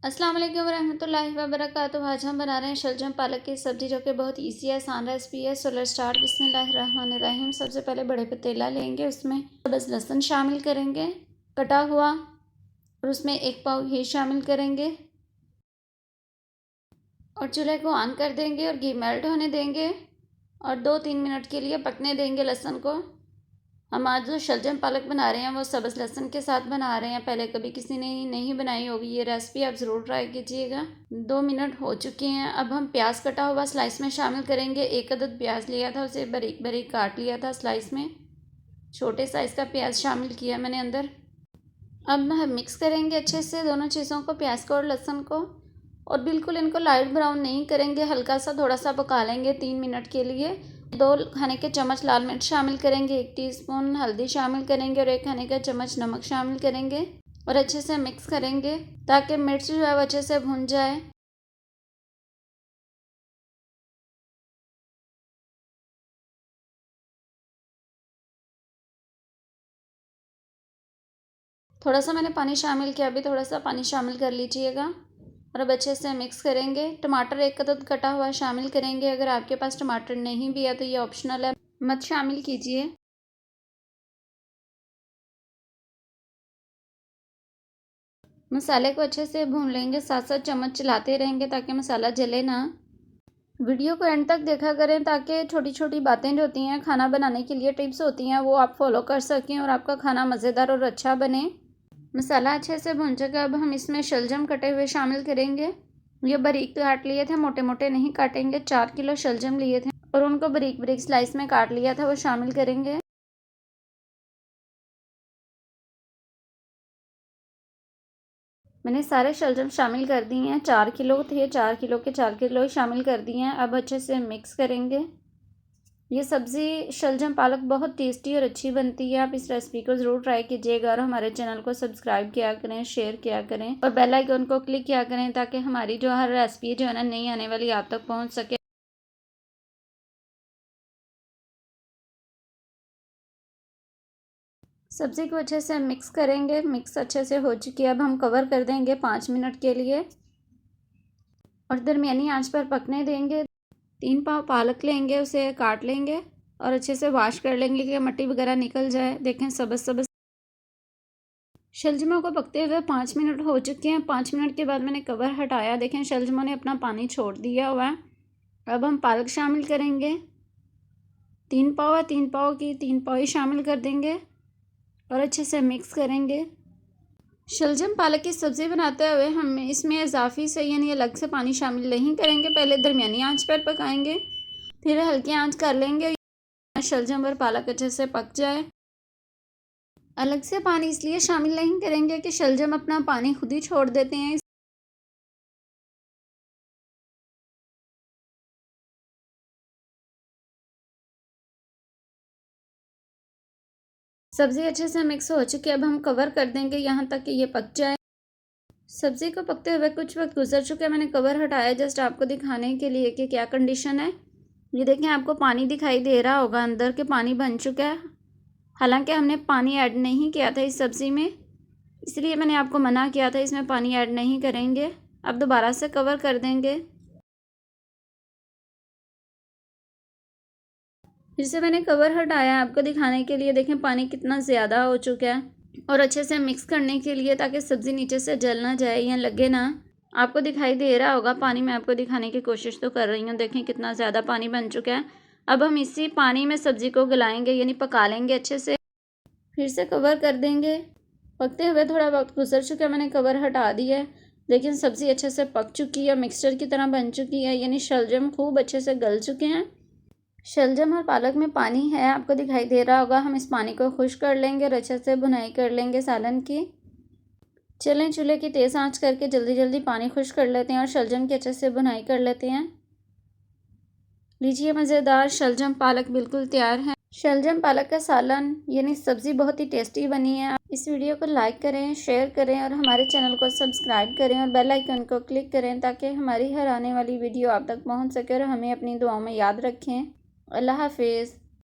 अस्सलाम वालेकुम रहमतुल्लाहि व बरकातुहू। आज हम बना रहे हैं शलजम पालक की सब्ज़ी, जो कि बहुत इजी है, आसान रेसिपी है। So let's start. बिस्मिल्लाहिर्रहमानिर्रहीम। सबसे पहले बड़े पतीला लेंगे, उसमें बस लहसुन शामिल करेंगे कटा हुआ, और उसमें 1 पाव घी शामिल करेंगे और चूल्हे को ऑन कर देंगे और घी मेल्ट होने देंगे और 2-3 मिनट के लिए पकने देंगे लहसुन को। हम आज जो शलजम पालक बना रहे हैं वो सब्ज़ लहसुन के साथ बना रहे हैं। पहले कभी किसी ने नहीं बनाई होगी ये रेसिपी, आप ज़रूर ट्राई कीजिएगा। 2 मिनट हो चुके हैं। अब हम प्याज कटा हुआ स्लाइस में शामिल करेंगे। 1 अदद प्याज लिया था, उसे बारीक बारीक काट लिया था स्लाइस में। छोटे साइज़ का प्याज शामिल किया मैंने अंदर। अब हम मिक्स करेंगे अच्छे से दोनों चीज़ों को, प्याज को और लहसुन को, और बिल्कुल इनको लाइट ब्राउन नहीं करेंगे, हल्का सा थोड़ा सा पका लेंगे 3 मिनट के लिए। 2 खाने के चम्मच लाल मिर्च शामिल करेंगे, 1 टीस्पून हल्दी शामिल करेंगे और 1 खाने का चम्मच नमक शामिल करेंगे और अच्छे से मिक्स करेंगे ताकि मिर्च जो है वो अच्छे से भुन जाए। थोड़ा सा मैंने पानी शामिल किया, अभी थोड़ा सा पानी शामिल कर लीजिएगा और अब अच्छे से मिक्स करेंगे। टमाटर 1 अदद कटा हुआ शामिल करेंगे। अगर आपके पास टमाटर नहीं भी है तो ये ऑप्शनल है, मत शामिल कीजिए। मसाले को अच्छे से भून लेंगे, साथ साथ चम्मच चलाते रहेंगे ताकि मसाला जले ना। वीडियो को एंड तक देखा करें ताकि छोटी छोटी बातें जो होती हैं खाना बनाने के लिए टिप्स होती हैं वो आप फॉलो कर सकें और आपका खाना मज़ेदार और अच्छा बने। मसाला अच्छे से भून चुका, अब हम इसमें शलजम कटे हुए शामिल करेंगे। ये बारीक काट लिए थे, मोटे मोटे नहीं काटेंगे। 4 किलो शलजम लिए थे और उनको बारीक बारीक स्लाइस में काट लिया था, वो शामिल करेंगे। मैंने सारे शलजम शामिल कर दिए हैं। 4 किलो थे, 4 किलो के 4 किलो शामिल कर दिए हैं। अब अच्छे से मिक्स करेंगे। ये सब्ज़ी शलजम पालक बहुत टेस्टी और अच्छी बनती है। आप इस रेसिपी को ज़रूर ट्राई कीजिएगा और हमारे चैनल को सब्सक्राइब किया करें, शेयर किया करें और बेल आइकन को क्लिक किया करें ताकि हमारी जो हर रेसिपी जो है ना नई आने वाली आप तक पहुंच सके। सब्ज़ी को अच्छे से मिक्स करेंगे। मिक्स अच्छे से हो चुकी है, अब हम कवर कर देंगे 5 मिनट के लिए और दरमियानी आंच पर पकने देंगे। 3 पाव पालक लेंगे, उसे काट लेंगे और अच्छे से वॉश कर लेंगे कि मिट्टी वगैरह निकल जाए। देखें सब्ज़ सब्ज़ शलजमों को पकते हुए 5 मिनट हो चुके हैं। 5 मिनट के बाद मैंने कवर हटाया, देखें शलजमों ने अपना पानी छोड़ दिया हुआ है। अब हम पालक शामिल करेंगे। 3 पाव है, 3 पाव की 3 पाव ही शामिल कर देंगे और अच्छे से मिक्स करेंगे। शलजम पालक की सब्ज़ी बनाते हुए हम इसमें इजाफी से यानी अलग से पानी शामिल नहीं करेंगे। पहले दरमियानी आंच पर पकाएंगे, फिर हल्की आंच कर लेंगे शलजम और पालक अच्छे से पक जाए। अलग से पानी इसलिए शामिल नहीं करेंगे कि शलजम अपना पानी खुद ही छोड़ देते हैं। सब्ज़ी अच्छे से मिक्स हो चुकी है, अब हम कवर कर देंगे यहाँ तक कि ये पक जाए। सब्ज़ी को पकते हुए कुछ वक्त गुजर चुका है, मैंने कवर हटाया जस्ट आपको दिखाने के लिए कि क्या कंडीशन है। ये देखें, आपको पानी दिखाई दे रहा होगा अंदर के पानी बन चुका है। हालांकि हमने पानी ऐड नहीं किया था इस सब्ज़ी में, इसलिए मैंने आपको मना किया था इसमें पानी ऐड नहीं करेंगे। अब दोबारा से कवर कर देंगे। फिर से मैंने कवर हटाया आपको दिखाने के लिए। देखें पानी कितना ज़्यादा हो चुका है, और अच्छे से मिक्स करने के लिए ताकि सब्ज़ी नीचे से जल ना जाए या लगे ना। आपको दिखाई दे रहा होगा पानी, मैं आपको दिखाने की कोशिश तो कर रही हूँ। देखें कितना ज़्यादा पानी बन चुका है। अब हम इसी पानी में सब्ज़ी को गलाएंगे यानी पका लेंगे अच्छे से। फिर से कवर कर देंगे। पकते हुए थोड़ा वक्त गुजर चुका है, मैंने कवर हटा दिया है। लेकिन सब्ज़ी अच्छे से पक चुकी है, मिक्सचर की तरह बन चुकी है, यानी शलजम खूब अच्छे से गल चुके हैं। शलजम और पालक में पानी है, आपको दिखाई दे रहा होगा। हम इस पानी को खुश कर लेंगे और अच्छे से भुनाई कर लेंगे सालन की। चलें चूल्हे की तेज़ आंच करके जल्दी जल्दी पानी खुश कर लेते हैं और शलजम की अच्छे से भुनाई कर लेते हैं। लीजिए, मज़ेदार शलजम पालक बिल्कुल तैयार है। शलजम पालक का सालन यानी सब्ज़ी बहुत ही टेस्टी बनी है। इस वीडियो को लाइक करें, शेयर करें और हमारे चैनल को सब्सक्राइब करें और बेल आइकन को क्लिक करें ताकि हमारी हर आने वाली वीडियो आप तक पहुंच सके और हमें अपनी दुआओं में याद रखें। अल्लाह हाफिज़।